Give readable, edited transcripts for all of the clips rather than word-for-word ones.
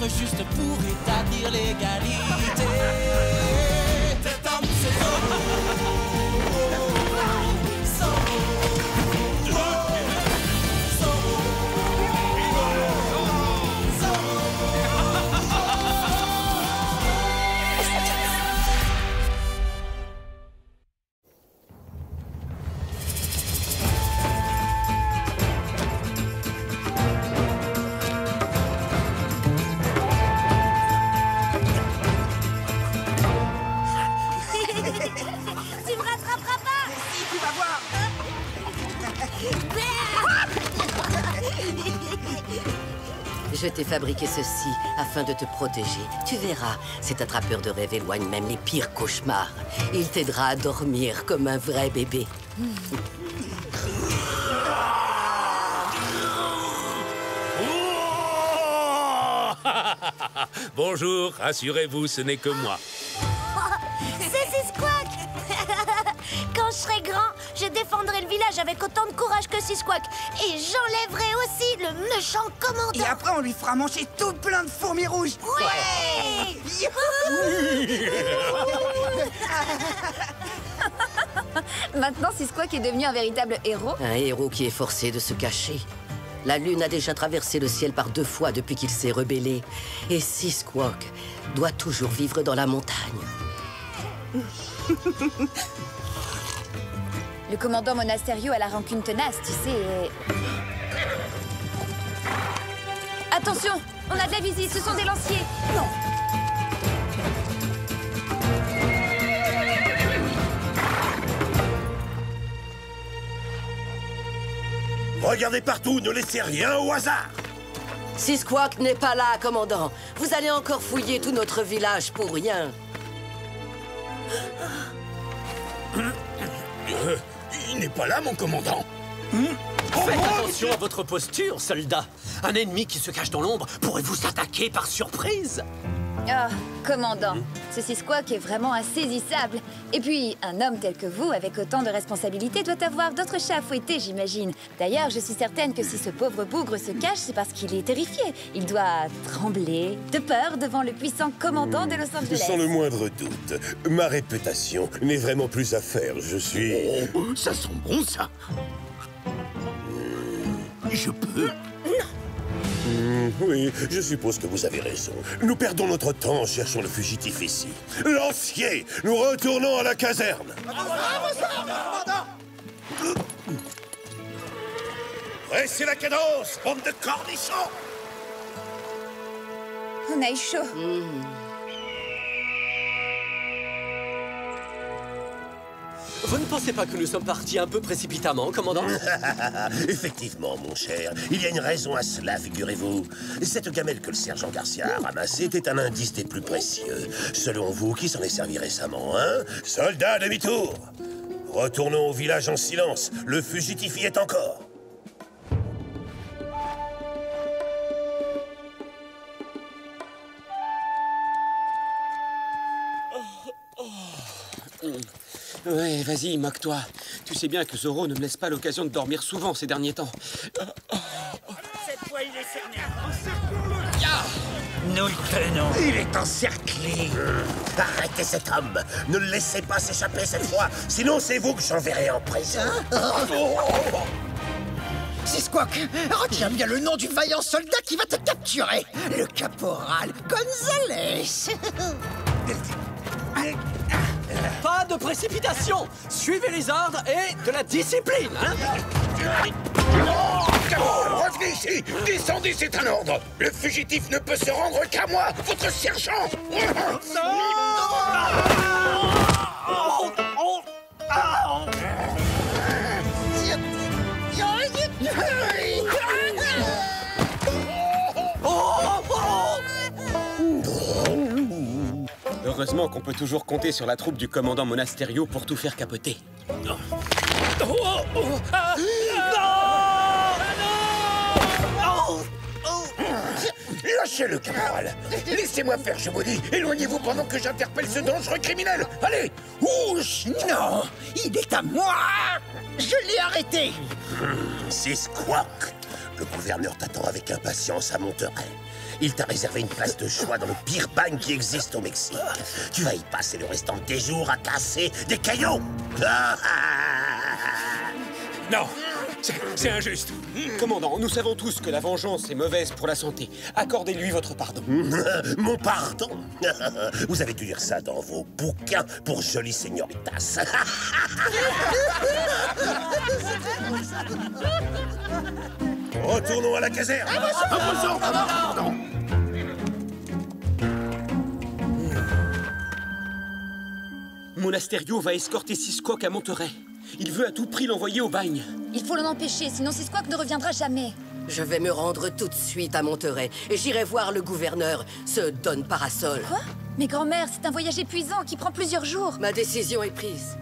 être juste pour établir l'égalité. Cet homme, c'est Je t'ai fabriqué ceci afin de te protéger. Tu verras, cet attrapeur de rêves éloigne même les pires cauchemars. Il t'aidera à dormir comme un vrai bébé. Bonjour, rassurez-vous, ce n'est que moi. C'est Squawk. Quand je serai grand, je défendrai le village avec autant de courage que Squawk. Et j'enlèverai aussi le méchant commandant. Et après, on lui fera manger tout plein de fourmis rouges. Ouais. Maintenant, Squawk est devenu un véritable héros. Un héros qui est forcé de se cacher. La Lune a déjà traversé le ciel par 2 fois depuis qu'il s'est rebellé. Et Squawk doit toujours vivre dans la montagne. Le commandant Monasterio a la rancune tenace, tu sais. Attention, on a de la visite, ce sont des lanciers. Non. Regardez partout, ne laissez rien au hasard. Squawk n'est pas là, commandant. Vous allez encore fouiller tout notre village pour rien. Il n'est pas là, mon commandant. Faites attention à votre posture, soldat. Un ennemi qui se cache dans l'ombre pourrait vous attaquer par surprise. Ah, commandant, ce Squawk est vraiment insaisissable. Et puis, un homme tel que vous, avec autant de responsabilités, doit avoir d'autres chats à fouetter, j'imagine. D'ailleurs, je suis certaine que si ce pauvre bougre se cache, c'est parce qu'il est terrifié. Il doit trembler de peur devant le puissant commandant de Los Angeles. Sans le moindre doute, ma réputation n'est vraiment plus à faire. Je suis... Oh, ça sent bon, ça. Je peux... Oui, je suppose que vous avez raison. Nous perdons notre temps en cherchant le fugitif ici. Lancier, nous retournons à la caserne. Pressez la cadence, bande de cornichons. On a eu chaud. Vous ne pensez pas que nous sommes partis un peu précipitamment, commandant? Effectivement, mon cher. Il y a une raison à cela, figurez-vous. Cette gamelle que le sergent Garcia a ramassée était un indice des plus précieux. Selon vous, qui s'en est servi récemment, hein? Soldats, demi-tour! Retournons au village en silence. Le fugitif y est encore. Ouais, vas-y, moque-toi. Tu sais bien que Zoro ne me laisse pas l'occasion de dormir souvent ces derniers temps. Cette fois, il est cerné. Nous le tenons. Il est encerclé. Arrêtez cet homme. Ne le laissez pas s'échapper cette fois. Sinon, c'est vous que j'enverrai en prison. Squawk, retiens bien le nom du vaillant soldat qui va te capturer. Le caporal Gonzalez. Pas de précipitation. Suivez les ordres et de la discipline, hein? Revenez ici. Descendez, c'est un ordre. Le fugitif ne peut se rendre qu'à moi, votre sergent. Heureusement qu'on peut toujours compter sur la troupe du commandant Monasterio pour tout faire capoter. Lâchez-le, caporal. Laissez-moi faire, je vous dis. Éloignez-vous pendant que j'interpelle ce dangereux criminel. Allez. Ouch! Non, il est à moi. Je l'ai arrêté. C'est Squawk. Le gouverneur t'attend avec impatience à Monterey. Il t'a réservé une place de choix dans le pire bagne qui existe au Mexique. Tu vas y passer le restant de tes jours à casser des cailloux. Non, c'est injuste. Commandant, nous savons tous que la vengeance est mauvaise pour la santé. Accordez-lui votre pardon. Mon pardon? Vous avez dû lire ça dans vos bouquins pour jolies señoritas. Retournons à la caserne. Monasterio va escorter Sisquoc à Monterey. Il veut à tout prix l'envoyer au bagne. Il faut l'en empêcher, sinon Sisquoc ne reviendra jamais. Je vais me rendre tout de suite à Monterey et j'irai voir le gouverneur, ce Don Parasol. Quoi? Mais grand-mère, c'est un voyage épuisant qui prend plusieurs jours. Ma décision est prise.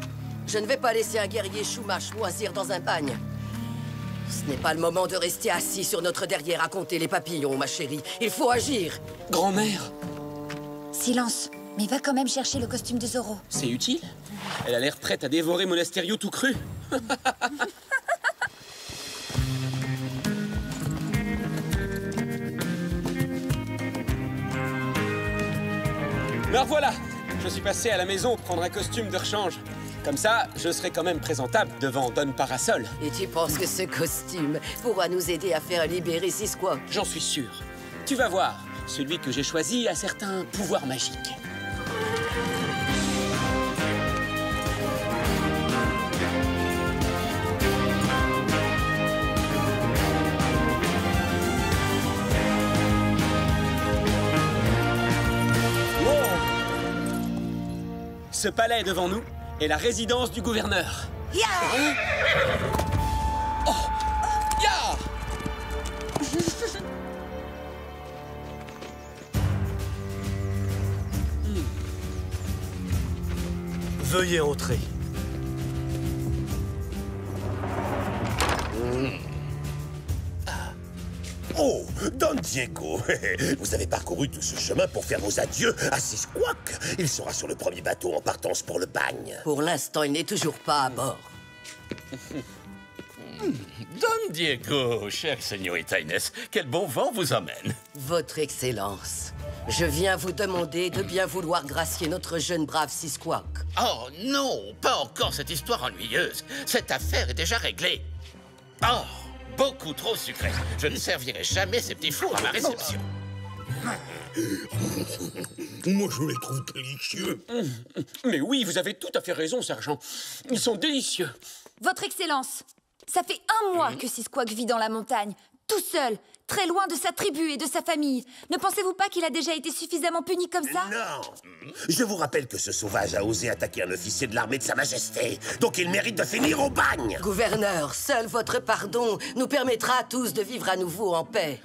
Je ne vais pas laisser un guerrier Chumash moisir dans un bagne. Ce n'est pas le moment de rester assis sur notre derrière à compter les papillons, ma chérie. Il faut agir. Grand-mère, Silence, mais va quand même chercher le costume de Zorro. c'est utile? Elle a l'air prête à dévorer Monasterio tout cru. Alors voilà, je suis passé à la maison prendre un costume de rechange. Comme ça, je serai quand même présentable devant Don Parasol. Et tu penses que ce costume pourra nous aider à faire libérer Sisquoc? J'en suis sûr. Tu vas voir, celui que j'ai choisi a certains pouvoirs magiques. Ce palais devant nous est la résidence du gouverneur. Ya! Oh! Ya! Veuillez entrer. Oh, Don Diego, vous avez parcouru tout ce chemin pour faire vos adieux à Sisquoc. Il sera sur le premier bateau en partance pour le bagne. Pour l'instant, il n'est toujours pas à bord. Don Diego, chère señorita Inés, quel bon vent vous emmène. Votre Excellence, je viens vous demander de bien vouloir gracier notre jeune brave Sisquoc. Oh non, pas encore cette histoire ennuyeuse. Cette affaire est déjà réglée. Oh, beaucoup trop sucré. Je ne servirai jamais ces petits fours à ma réception. Moi, je les trouve délicieux. Mais oui, vous avez tout à fait raison, sergent. Ils sont délicieux. Votre Excellence, ça fait un mois que Sisquoc vit dans la montagne, tout seul, très loin de sa tribu et de sa famille. Ne pensez-vous pas qu'il a déjà été suffisamment puni comme ça? Non. Je vous rappelle que ce sauvage a osé attaquer un officier de l'armée de Sa Majesté. Donc il mérite de finir au bagne. Gouverneur, seul votre pardon nous permettra à tous de vivre à nouveau en paix.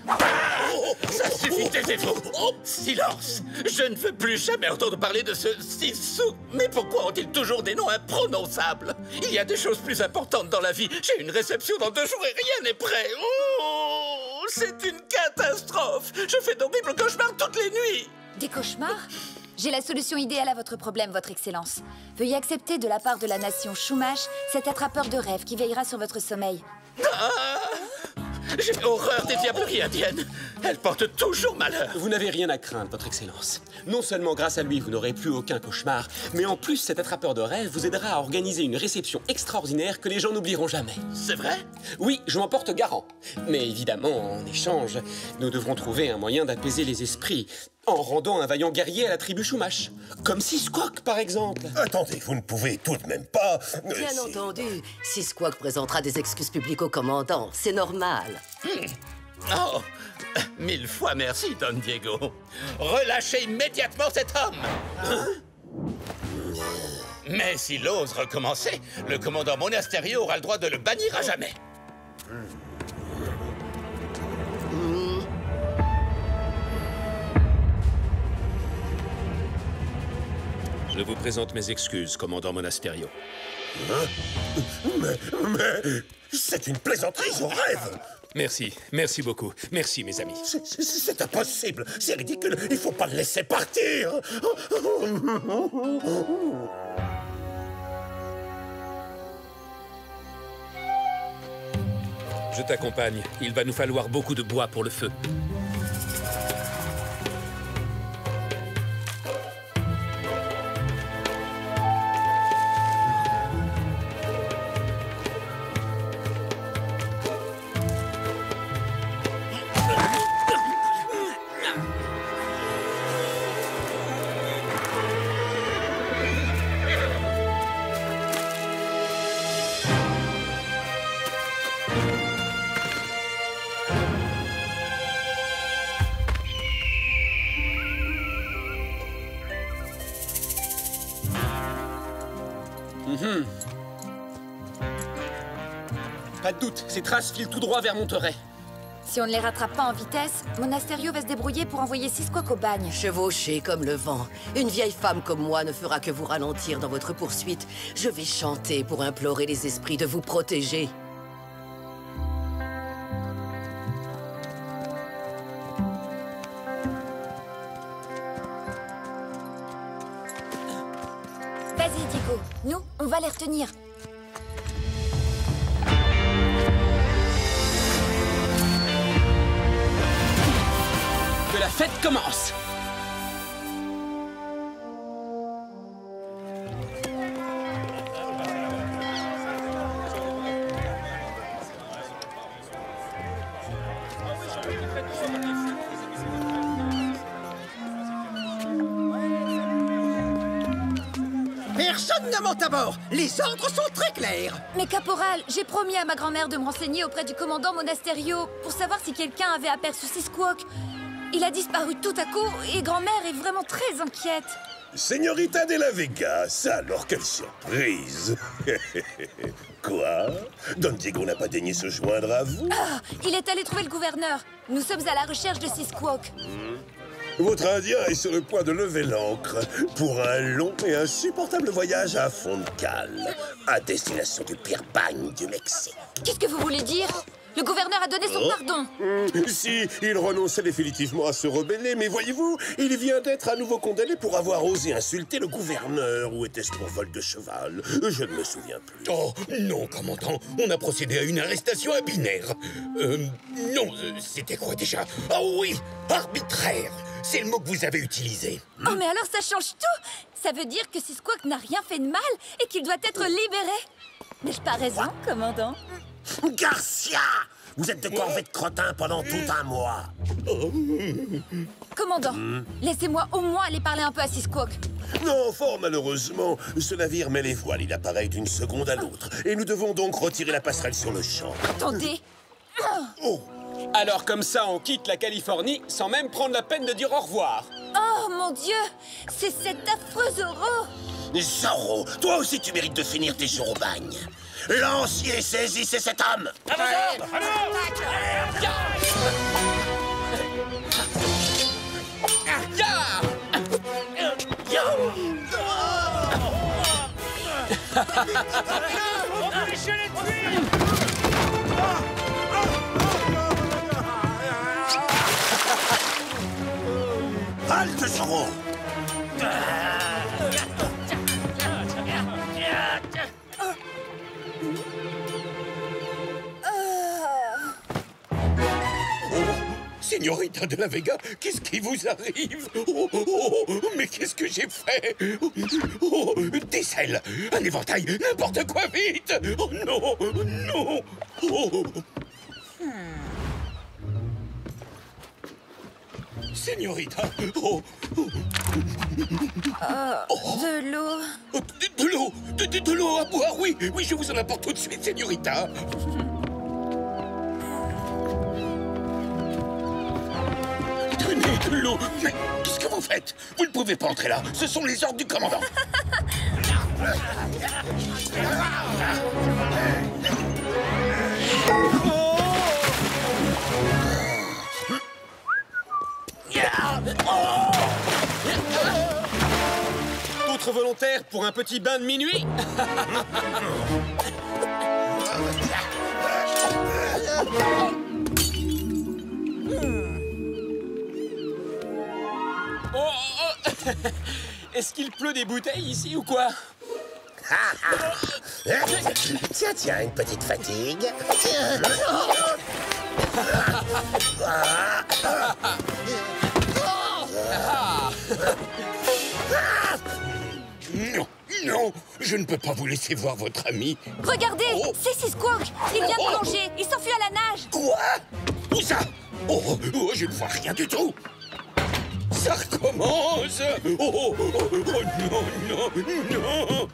Ça suffit, taisez-vous. Oh, silence. Je ne veux plus jamais entendre parler de ce Sisou. Mais pourquoi ont-ils toujours des noms imprononçables? Il y a des choses plus importantes dans la vie. J'ai une réception dans 2 jours et rien n'est prêt. Oh, c'est une catastrophe. Je fais d'horribles cauchemars toutes les nuits. Des cauchemars? J'ai la solution idéale à votre problème, votre Excellence. Veuillez accepter de la part de la nation Chumash cet attrapeur de rêves qui veillera sur votre sommeil. J'ai horreur des diableries indiennes. Elles portent toujours malheur. Vous n'avez rien à craindre, votre Excellence. Non seulement grâce à lui, vous n'aurez plus aucun cauchemar, mais en plus, cet attrapeur de rêves vous aidera à organiser une réception extraordinaire que les gens n'oublieront jamais. C'est vrai? Oui, je m'en porte garant. Mais évidemment, en échange, nous devrons trouver un moyen d'apaiser les esprits en rendant un vaillant guerrier à la tribu Chumash. Comme Sisquoc, par exemple. Attendez, vous ne pouvez tout de même pas... Bien entendu, Sisquoc présentera des excuses publiques au commandant. C'est normal. Oh, 1000 fois merci, Don Diego. Relâchez immédiatement cet homme. Mais s'il ose recommencer, le commandant Monasterio aura le droit de le bannir à jamais. Je vous présente mes excuses, commandant Monasterio. Mais... C'est une plaisanterie, je rêve. Merci beaucoup. Merci, mes amis. C'est impossible, c'est ridicule, il faut pas le laisser partir. Je t'accompagne. Il va nous falloir beaucoup de bois pour le feu. Pas de doute, ces traces filent tout droit vers Monterey. Si on ne les rattrape pas en vitesse, Monasterio va se débrouiller pour envoyer Seasquawk au bagne. Chevauché comme le vent. Une vieille femme comme moi ne fera que vous ralentir dans votre poursuite. Je vais chanter pour implorer les esprits de vous protéger. Vas-y, Diego. Nous, on va les retenir. Que la fête commence! Personne ne monte à bord. Les ordres sont très clairs. Mais caporal, j'ai promis à ma grand-mère de me renseigner auprès du commandant Monasterio pour savoir si quelqu'un avait aperçu Seasquawk. Il a disparu tout à coup et grand-mère est vraiment très inquiète. Señorita de la Vega, ça alors quelle surprise. Quoi? Don Diego n'a pas daigné se joindre à vous? Ah, il est allé trouver le gouverneur. Nous sommes à la recherche de Seasquawk. Votre Indien est sur le point de lever l'ancre pour un long et insupportable voyage à fond de cale, à destination du pire bagne du Mexique. Qu'est-ce que vous voulez dire? Le gouverneur a donné son pardon. Si, il renonçait définitivement à se rebeller, mais voyez-vous, il vient d'être à nouveau condamné pour avoir osé insulter le gouverneur. Ou était-ce pour vol de cheval? Je ne me souviens plus. Oh, non, commandant. On a procédé à une arrestation à binaire. Non, c'était quoi déjà? Oh oui, arbitraire. C'est le mot que vous avez utilisé. Oh, mais alors ça change tout. Ça veut dire que Seasquawk n'a rien fait de mal et qu'il doit être libéré. N'ai-je pas raison, commandant? Garcia! Vous êtes de corvée de crottin pendant tout un mois. Commandant, laissez-moi au moins aller parler un peu à Seasquawk. Non, fort malheureusement, ce navire met les voiles, il apparaît d'une seconde à l'autre. Et nous devons donc retirer la passerelle sur le champ. Attendez. Oh! Alors comme ça, on quitte la Californie sans même prendre la peine de dire au revoir. Oh mon Dieu, c'est cet affreux Zorro. Zorro, toi aussi tu mérites de finir tes jours au bagne. Lancier, saisissez cet homme! Halte, Zorro! Señorita de la Vega, qu'est-ce qui vous arrive? Mais qu'est-ce que j'ai fait? Des selles, un éventail, n'importe quoi, vite! Oh non, non! Señorita, De l'eau. De l'eau, de l'eau à boire, oui, oui, je vous en apporte tout de suite, Señorita. Tenez de l'eau. Mais qu'est-ce que vous faites? Vous ne pouvez pas entrer là. Ce sont les ordres du commandant. D'autres volontaires pour un petit bain de minuit? Est-ce qu'il pleut des bouteilles ici ou quoi? Tiens, tiens, une petite fatigue. Non, non, je ne peux pas vous laisser voir votre ami. Regardez, c'est Seasquawk. Il vient de plonger. Il s'enfuit à la nage. Quoi? Où ça? Je ne vois rien du tout. Ça recommence. Non, non, non.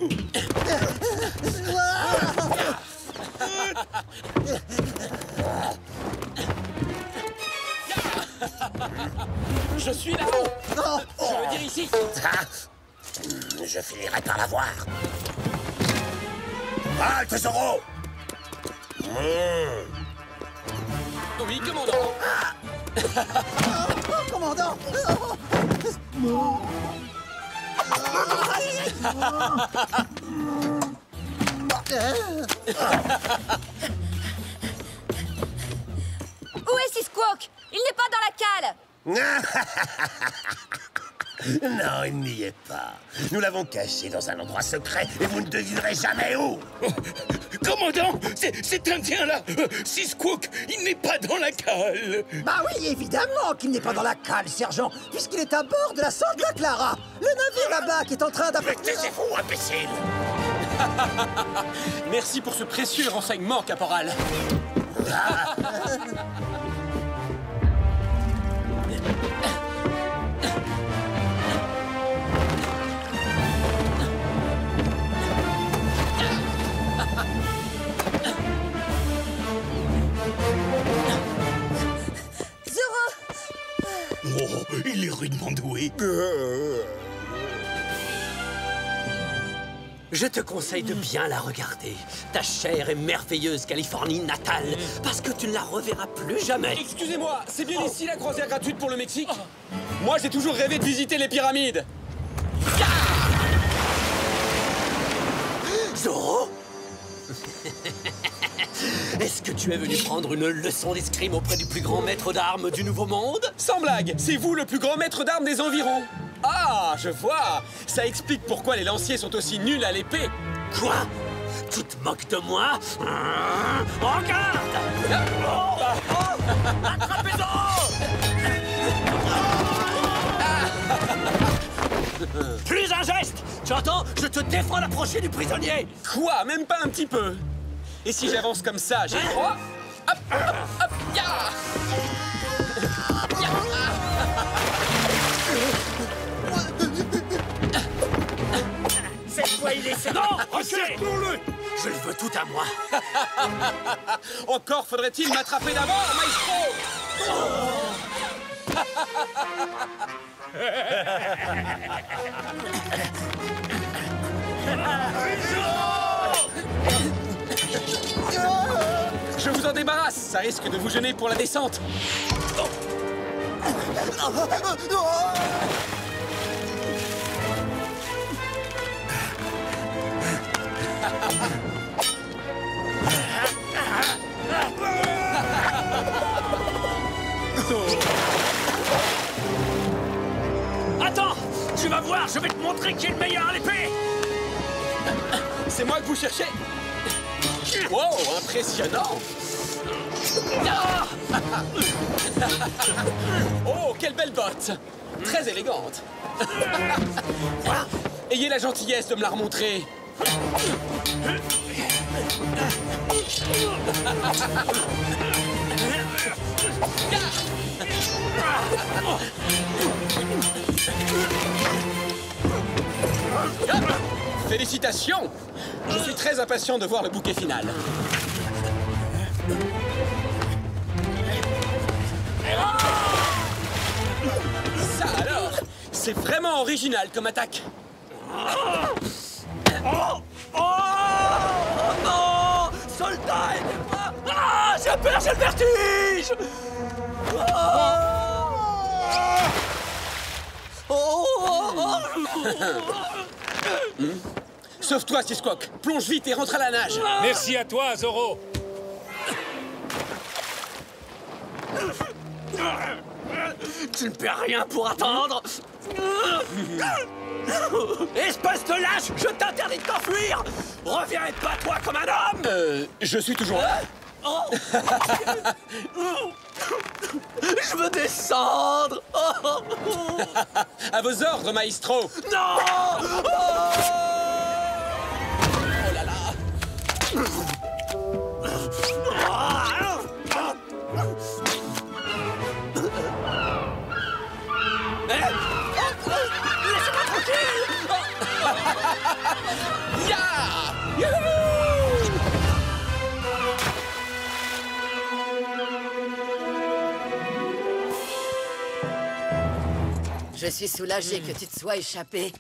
Je suis là-haut. Je veux dire ici. Je finirai par la voir. Halte, Zoro! Oui, commandant. Oh, commandant! Où est Sisquawk? Il n'est pas dans la cale. Non, il n'y est pas. Nous l'avons caché dans un endroit secret et vous ne devinerez jamais où. Commandant, c'est Indien-là, Sisquawk, il n'est pas dans la cale. Bah oui, évidemment qu'il n'est pas dans la cale, sergent, puisqu'il est à bord de la Santa Clara, le navire là-bas qui est en train Mais taisez-vous, imbécile! Merci pour ce précieux renseignement, caporal. Oh, il est rudement doué. Je te conseille de bien la regarder, ta chère et merveilleuse Californie natale, parce que tu ne la reverras plus jamais. Excusez-moi, c'est bien ici la croisière gratuite pour le Mexique? Moi, j'ai toujours rêvé de visiter les pyramides. Zoro? Est-ce que tu es venu prendre une leçon d'escrime auprès du plus grand maître d'armes du Nouveau Monde? Sans blague, c'est vous le plus grand maître d'armes des environs. Ah, je vois. Ça explique pourquoi les lanciers sont aussi nuls à l'épée. Quoi? Tu te moques de moi? En garde! Attrapez Zoro! Plus un geste! Tu entends? Je te défends d'approcher du prisonnier! Quoi? Même pas un petit peu. Et si j'avance comme ça, j'ai droit? Hop, hop, hop, ya! Ya! Cette fois, il est cerné. Non! Reculez! Je le veux tout à moi! Encore faudrait-il m'attraper d'abord, maestro! Je vous en débarrasse, ça risque de vous gêner pour la descente. Attends! Tu vas voir, je vais te montrer qui est le meilleur à l'épée! C'est moi que vous cherchez? Wow, impressionnant! Oh, quelle belle botte! Très élégante! Ayez la gentillesse de me la remontrer! Félicitations! Je suis très impatient de voir le bouquet final. Ça alors, c'est vraiment original comme attaque. Oh non! Soldat, aidez-moi! Ah! J'ai peur, j'ai le vertige! Sauve-toi, Sisquawk. Plonge vite et rentre à la nage. Merci à toi, Zoro. Tu ne perds rien pour attendre! Espèce de lâche! Je t'interdis de t'enfuir! Reviens et bats-toi comme un homme! Je suis toujours là. Je veux descendre! À vos ordres, maestro. Non! Oh là là. Laissez-moi tranquille! Ya! Youhou! Je suis soulagé que tu te sois échappé.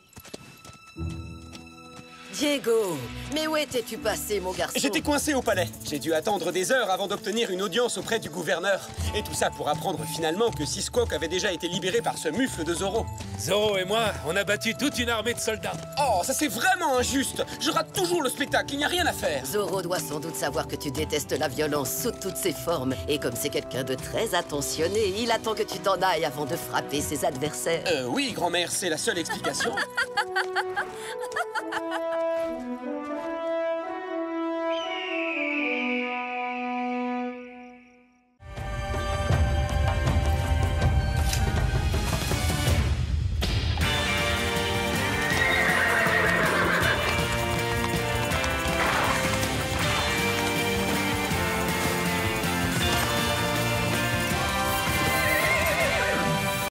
Diego, mais où étais-tu passé, mon garçon? J'étais coincé au palais. J'ai dû attendre des heures avant d'obtenir une audience auprès du gouverneur. Et tout ça pour apprendre finalement que Six Squawk avait déjà été libéré par ce mufle de Zoro. Zoro et moi, on a battu toute une armée de soldats. Oh, ça c'est vraiment injuste. Je rate toujours le spectacle, il n'y a rien à faire. Zoro doit sans doute savoir que tu détestes la violence sous toutes ses formes. Et comme c'est quelqu'un de très attentionné, il attend que tu t'en ailles avant de frapper ses adversaires. Oui, grand-mère, c'est la seule explication.